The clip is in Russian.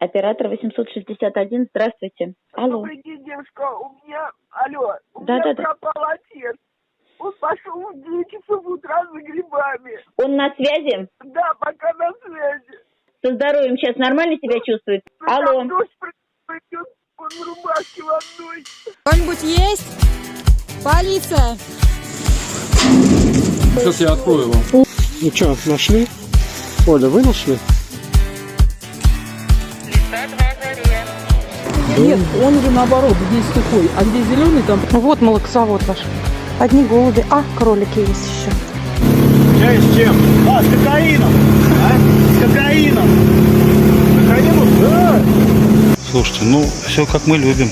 Оператор 861, здравствуйте. Алло. Добрый день, девушка. У меня Да. пропал отец. Он пошел в 9 часов утра за грибами. Он на связи? Да, пока на связи. Со здоровьем сейчас нормально себя чувствует? Алло. Там дождь пройдет, он в рубашке в одной. Кто-нибудь есть? Полиция! Сейчас я открою вам. Ну что, нашли? Оля, вы нашли? Нет, он же наоборот, здесь сухой, а где зеленый, там... Вот молокосовод ваш. Одни голуби. А, кролики есть еще. Я с чем? С кокаином. С кокаином. Кокаином? Да. Слушайте, ну все как мы любим.